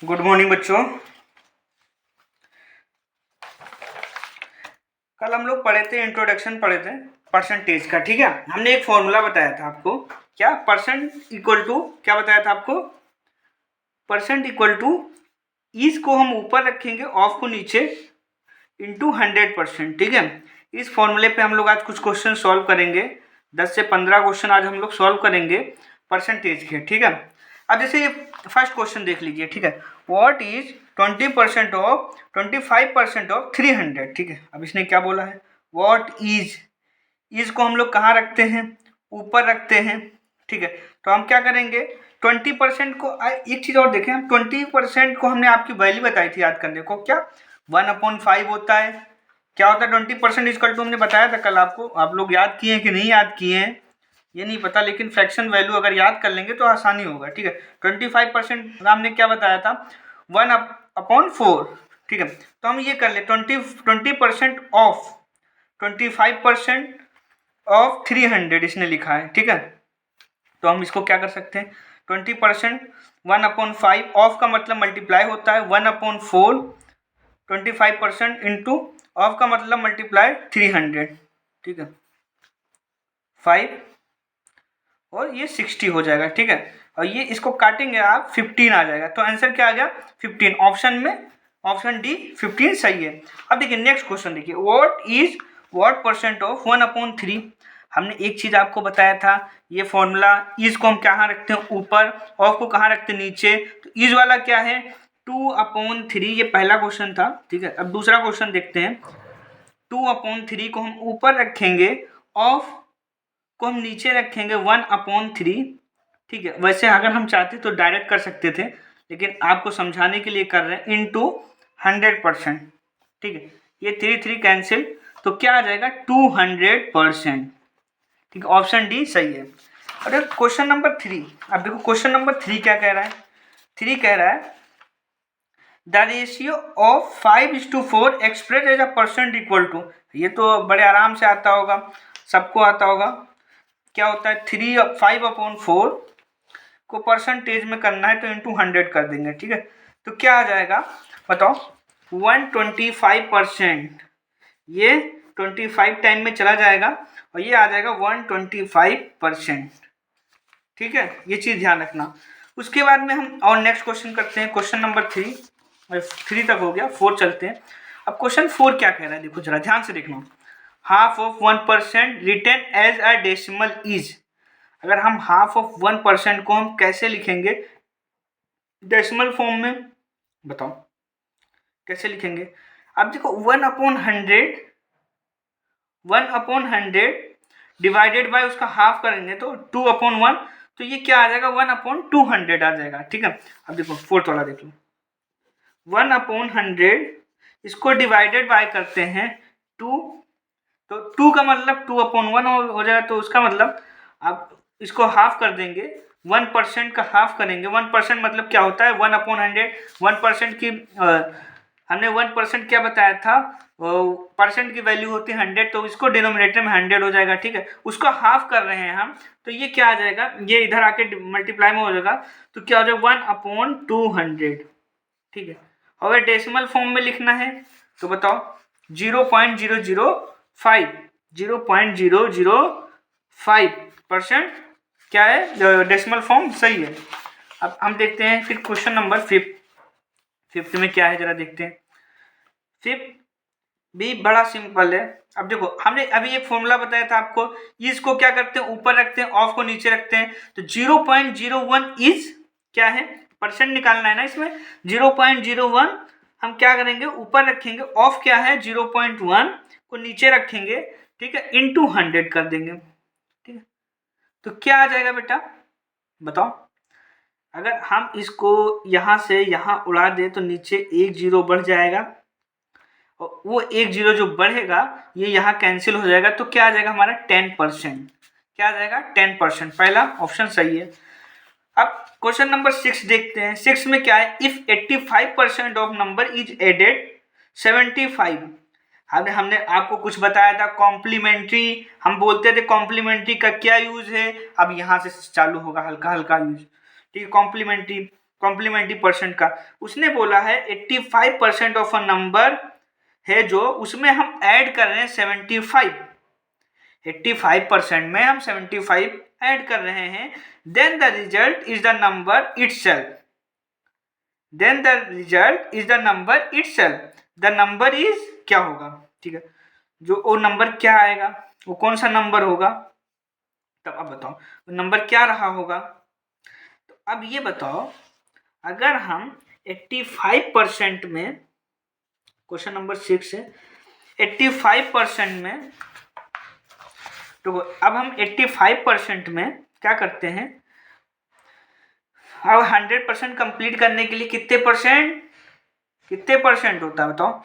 Good morning बच्चों। कल हम लोग पढ़े थे, इंट्रोडक्शन पढ़े थे परसेंटेज का। ठीक है, हमने एक फॉर्मूला बताया था आपको। क्या? परसेंट इक्वल टू, क्या बताया था आपको? परसेंट इक्वल टू ईज को हम ऊपर रखेंगे, ऑफ को नीचे, इंटू 100%। ठीक है, इस फॉर्मूले पे हम लोग आज कुछ क्वेश्चन सॉल्व करेंगे। 10 से 15 क्वेश्चन आज हम लोग सॉल्व करेंगे परसेंटेज के। ठीक है, अब जैसे ये फर्स्ट क्वेश्चन देख लीजिए। ठीक है, व्हाट इज 20% ऑफ 25% ऑफ 300। ठीक है, अब इसने क्या बोला है? व्हाट इज को हम लोग कहाँ रखते हैं? ऊपर रखते हैं। ठीक है, तो हम क्या करेंगे? 20% को एक चीज और देखें, हम 20% को हमने आपकी वैल्यू बताई थी याद करने को। क्या? 1/5 होता है। क्या होता है 20% इक्वल टू? हमने बताया था कल आपको। आप लोग याद किए हैं कि नहीं याद किए हैं ये नहीं पता, लेकिन फ्रैक्शन वैल्यू अगर याद कर लेंगे तो आसानी होगा। ठीक है, 25% हमने क्या बताया था? 1/4। ठीक है, तो हम ये कर ले 20% ऑफ 25% ऑफ 300 इसने लिखा है। ठीक है, तो हम इसको क्या कर सकते हैं? 20% 1/5 ऑफ का मतलब मल्टीप्लाई होता है 1/4, 25% इंटू ऑफ का मतलब मल्टीप्लाई 300। ठीक है, 5 और ये 60 हो जाएगा। ठीक है, और ये इसको काटेंगे आप 15 आ जाएगा। तो आंसर क्या आ गया? 15। ऑप्शन में ऑप्शन डी 15 सही है। अब देखिए नेक्स्ट क्वेश्चन देखिए, व्हाट परसेंट ऑफ 1/3। हमने एक चीज आपको बताया था, ये फॉर्मूला इज को हम कहाँ रखते हैं? ऊपर। ऑफ को कहाँ रखते हैं? नीचे। तो इज वाला क्या है? 2/3। ये पहला क्वेश्चन था। ठीक है, अब दूसरा क्वेश्चन देखते हैं। 2/3 को हम ऊपर रखेंगे, ऑफ को हम नीचे रखेंगे 1/3। ठीक है, वैसे अगर हम चाहते तो डायरेक्ट कर सकते थे, लेकिन आपको समझाने के लिए कर रहे हैं, इंटू 100%। ठीक है, ये 3 कैंसिल, तो क्या आ जाएगा? 200%। ठीक है, ऑप्शन डी सही है। और क्वेश्चन नंबर 3, अब देखो क्वेश्चन नंबर 3 क्या कह रहा है? 3 कह रहा है the ratio of 5:4 express as a percent equal to. ये तो बड़े आराम से आता होगा, सबको आता होगा। क्या होता है? 5/4 को परसेंटेज में करना है तो इंटू 100 कर देंगे। ठीक है, तो क्या आ जाएगा बताओ? 125%। ये 25 टाइम में चला जाएगा और ये आ जाएगा 125%। ठीक है, ये चीज ध्यान रखना। उसके बाद में हम और नेक्स्ट क्वेश्चन करते हैं। क्वेश्चन नंबर 3 तक हो गया, 4 चलते हैं। अब क्वेश्चन 4 क्या कह रहा है? देखो जरा ध्यान से देखना। Half of 1% written as a decimal is. अगर हम हाफ ऑफ 1% को हम कैसे लिखेंगे डेसिमल फॉर्म में? बताओ कैसे लिखेंगे? अब देखो 1/100 डिवाइडेड बाय उसका हाफ करेंगे तो 2/1, तो ये क्या आ जाएगा? 1/200 आ जाएगा। ठीक है, अब देखो फोर्थ वाला देख लो। 1/100 इसको डिवाइडेड बाय करते हैं 2, तो 2 का मतलब 2/1 हो जाएगा। तो उसका मतलब आप इसको हाफ कर देंगे, 1% का हाफ करेंगे। 1% मतलब क्या होता है? 1/100। 1% की हमने 1% क्या बताया था? परसेंट की वैल्यू होती है 100, तो इसको डिनोमिनेटर में 100 हो जाएगा। ठीक है, उसको हाफ कर रहे हैं हम, तो ये क्या आ जाएगा? ये इधर आके मल्टीप्लाई में हो जाएगा, तो क्या हो जाएगा? 1/200। ठीक है, अगर डेसिमल फॉर्म में लिखना है तो बताओ 0.005 0.005% क्या है? डेसिमल फॉर्म सही है। अब हम देखते हैं फिर क्वेश्चन नंबर 5 में क्या है, जरा देखते हैं। 5 भी बड़ा सिंपल है। अब देखो हमने अभी एक फॉर्मूला बताया था आपको, इसको क्या करते हैं? ऊपर रखते हैं, ऑफ को नीचे रखते हैं। तो 0.01 इज क्या है? परसेंट निकालना है ना इसमें। 0.01 हम क्या करेंगे? ऊपर रखेंगे, ऑफ क्या है? 0.1 को नीचे रखेंगे। ठीक है, इंटू 100 कर देंगे। ठीक है, तो क्या आ जाएगा बेटा बताओ? अगर हम इसको यहां से यहां उड़ा दे तो नीचे एक जीरो बढ़ जाएगा, और वो एक जीरो जो बढ़ेगा ये यहाँ कैंसिल हो जाएगा। तो क्या आ जाएगा हमारा? 10%। क्या आ जाएगा? 10%। पहला ऑप्शन सही है। अब क्वेश्चन नंबर 6 देखते हैं। 6 में क्या है? If 85% of number is added 75। हमने आपको कुछ बताया था कॉम्प्लीमेंट्री, हम बोलते थे कॉम्प्लीमेंट्री का क्या यूज है। अब यहाँ से चालू होगा हल्का हल्का यूज। ठीक है, कॉम्प्लीमेंट्री कॉम्प्लीमेंट्री परसेंट का। उसने बोला है 85% ऑफ अ नंबर है जो, उसमें हम ऐड कर रहे हैं 75। 85% में हम 75 ऐड कर रहे हैं। Then the result is the number itself. Then the result is the number itself. The number is क्या होगा, ठीक है, जो वो नंबर क्या आएगा, वो कौन सा नंबर होगा, तब अब बताओ वो नंबर क्या रहा होगा। तो अब ये बताओ, अगर हम 85% में, क्वेश्चन नंबर 6 है, 85% में, तो अब हम 85% में क्या करते हैं, अब 100% कंप्लीट करने के लिए कितने परसेंट होता है बताओ।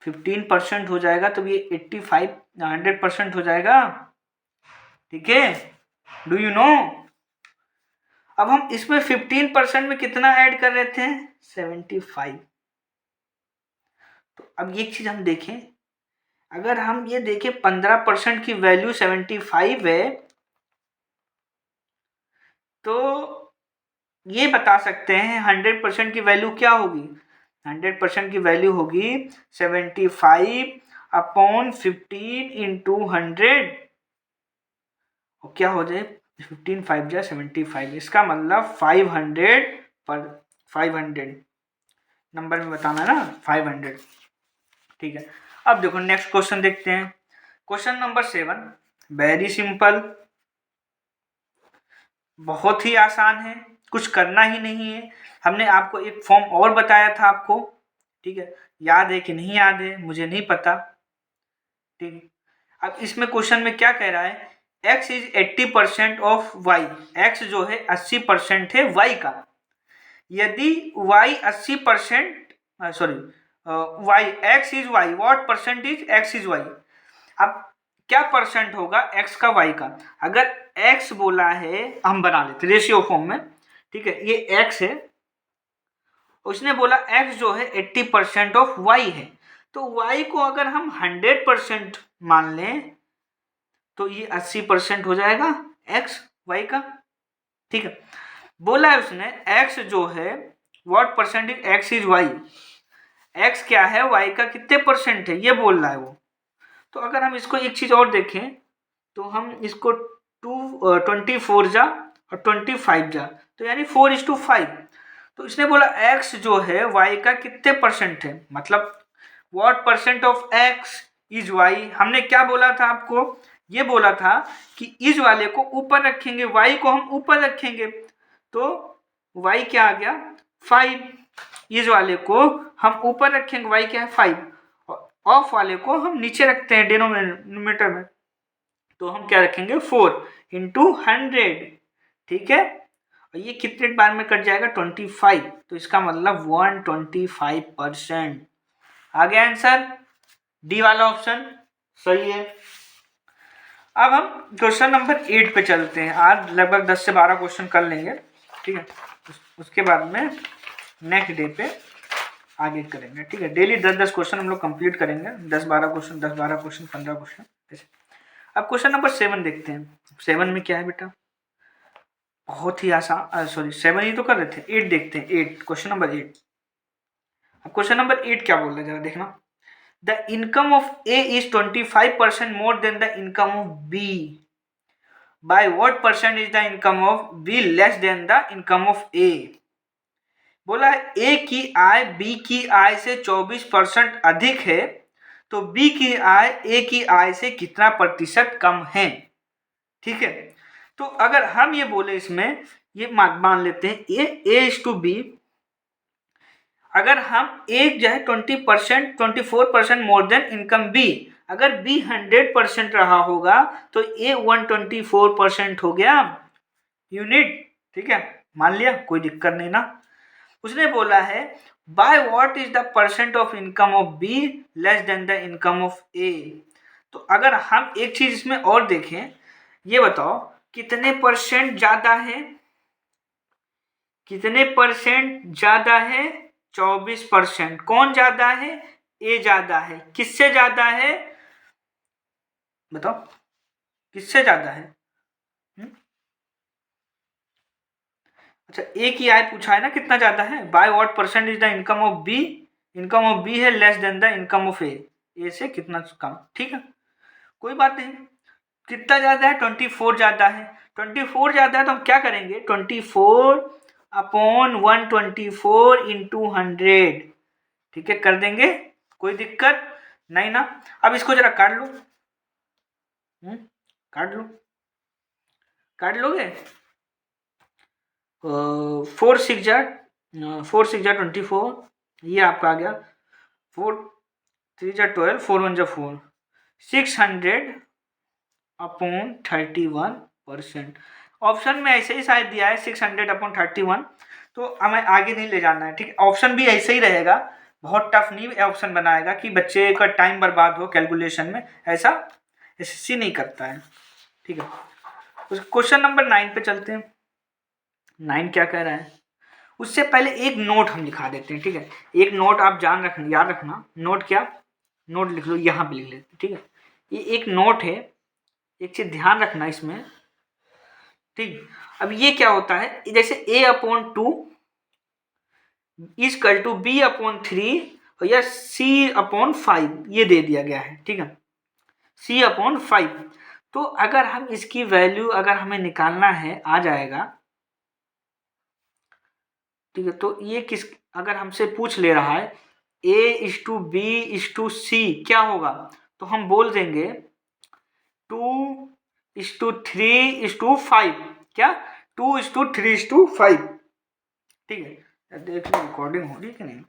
15% हो जाएगा, तो ये 85 100% हो जाएगा, ठीक है, डू यू नो। अब हम इसमें 15% में कितना ऐड कर रहे थे, 75। तो अब एक चीज हम देखें, अगर हम ये देखें 15% की वैल्यू 75 है, तो ये बता सकते हैं 100% की वैल्यू क्या होगी। 100% की वैल्यू होगी 75/15 इंटू 100, और क्या हो जाए 15 5 जा 75, इसका मतलब 500 नंबर में बताना है ना, 500, ठीक है। अब देखो नेक्स्ट क्वेश्चन देखते हैं, क्वेश्चन नंबर 7, वेरी सिंपल, बहुत ही आसान है, कुछ करना ही नहीं है। हमने आपको एक फॉर्म और बताया था आपको, ठीक है, याद है कि नहीं याद है मुझे नहीं पता, ठीक है। अब इसमें क्वेश्चन में क्या कह रहा है, x is 80% of y, x जो है 80% है y का। यदि y 80%, sorry y, x is y, what percent is x is y। अब क्या परसेंट होगा x का y का, अगर x बोला है, हम बना लेते रेशियो फॉर्म में, ठीक है, ये x है, उसने बोला x जो है 80% ऑफ y है, तो y को अगर हम 100% मान लें तो ये 80% हो जाएगा x y का, ठीक है। बोला है उसने x जो है what percent is x is y, x क्या है y का कितने परसेंट है ये बोल रहा है वो। तो अगर हम इसको एक चीज और देखें, तो हम इसको 24 जा और 25 जा, तो यानी 4:5। तो इसने बोला x जो है y का कितने परसेंट है, मतलब what percent of x is y। हमने क्या बोला था आपको, ये बोला था कि इज वाले को ऊपर रखेंगे, y को हम ऊपर रखेंगे, तो y क्या आ गया 5, इज वाले को हम ऊपर रखेंगे, y क्या है 5, ऑफ वाले को हम नीचे रखते हैं डिनोमिनेटर में, तो हम क्या रखेंगे 4 इंटू 100, ठीक है। और ये कितने बार में कट जाएगा 25, तो इसका मतलब 125%। आ गया आंसर, डी वाला ऑप्शन सही है। अब हम क्वेश्चन नंबर 8 पे चलते हैं, आज लगभग 10 से 12 क्वेश्चन कर लेंगे, ठीक है, उसके बाद में नेक्स्ट डे पे आगे करेंगे, ठीक है। डेली 10-10 क्वेश्चन हम लोग कंप्लीट करेंगे, 10-12 क्वेश्चन, 10-12 क्वेश्चन, 15 क्वेश्चन ऐसे। अब क्वेश्चन नंबर 7 देखते हैं, 7 में क्या है बेटा, बहुत ही आसान, सॉरी 7 ही तो कर रहे थे, 8 देखते हैं, 8 क्वेश्चन नंबर 8। अब क्वेश्चन नंबर 8 क्या बोल रहा है जरा देखना, the income of A is 25% more than the income of B, bye what percent is the income of B less than the income of A। बोला है A की आय B की आय से 24% अधिक है, तो B की आय A की आय से कितना प्रतिशत कम है, ठीक है। तो अगर हम ये बोले इसमें, ये मान लेते हैं A इज टू B, अगर हम एक जो है 24% मोर देन इनकम बी, अगर बी 100% रहा होगा तो ए 124% हो गया यूनिट, ठीक है, मान लिया, कोई दिक्कत नहीं ना। उसने बोला है by what is the percent of income of B less than the income of A. तो अगर हम एक चीज इसमें और देखें, ये बताओ कितने परसेंट ज्यादा है, कितने परसेंट ज्यादा है, 24%। कौन ज्यादा है, ए ज्यादा है, किससे ज्यादा है बताओ, किससे ज्यादा है, अच्छा ए की आय पूछा है ना, कितना ज़्यादा है, by what percent is the income of B, income of B है less than the income of A से कितना कम, ठीक है कोई बात नहीं। कितना ज़्यादा है, 24 ज़्यादा है, 24 ज़्यादा है तो हम क्या करेंगे, 24 अपॉन 124 इंटू 100, ठीक है कर देंगे, कोई दिक्कत नहीं ना। अब इसको जरा काट लो, काट लो, काट लोगे, 4 6 जा ये आपका आ गया, 4 3 जा 12, 4 1 जा 4, 600 अपॉन 31%। ऑप्शन में ऐसे ही शायद दिया है 600 अपॉन 31, तो हमें आगे नहीं ले जाना है, ठीक है ऑप्शन भी ऐसे ही रहेगा, बहुत टफ नहीं ऑप्शन बनाएगा कि बच्चे का टाइम बर्बाद हो कैलकुलेशन में, ऐसा एसएससी नहीं करता है, ठीक है। क्वेश्चन नंबर 9 पे चलते हैं। 9 क्या कह रहा है, उससे पहले एक नोट हम लिखा देते हैं, ठीक है एक नोट आप याद रखना, नोट क्या, नोट लिख लो, यहाँ पे लिख लेते हैं, ठीक है ये एक नोट है, एक चीज ध्यान रखना इसमें, ठीक। अब ये क्या होता है, जैसे a upon 2 equal to b upon 3 या c अपॉन 5 ये दे दिया गया है, ठीक है c अपॉन 5। तो अगर हम इसकी वैल्यू अगर हमें निकालना है आ जाएगा, ठीक है तो ये किस, अगर हमसे पूछ ले रहा है a/b/c क्या होगा, तो हम बोल देंगे 2/3/5, क्या 2/3/5, ठीक है देख लो रिकॉर्डिंग हो रही है कि नहीं,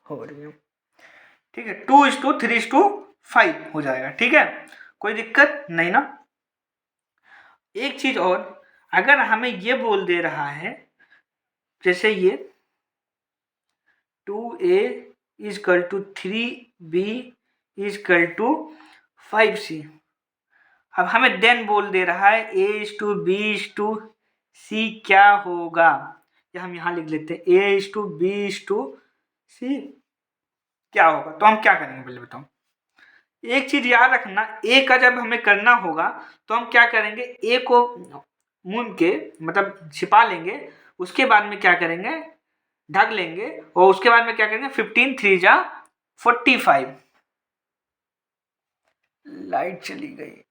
हो रही है, ठीक है 2/3/5 हो जाएगा, ठीक है कोई दिक्कत नहीं ना। एक चीज और, अगर हमें ये बोल दे रहा है जैसे ये 2a is equal to 3b is equal to 5c, अब हमें देन बोल दे रहा है a/b/c क्या होगा, या हम यहाँ लिख लेते हैं a/b/c क्या होगा, तो हम क्या करेंगे पहले बताओ। एक चीज याद रखना, ए का जब हमें करना होगा तो हम क्या करेंगे, ए को मून के मतलब छिपा लेंगे, उसके बाद में क्या करेंगे ढक लेंगे, और उसके बाद में क्या करेंगे 15 3 जा 45। लाइट चली गई।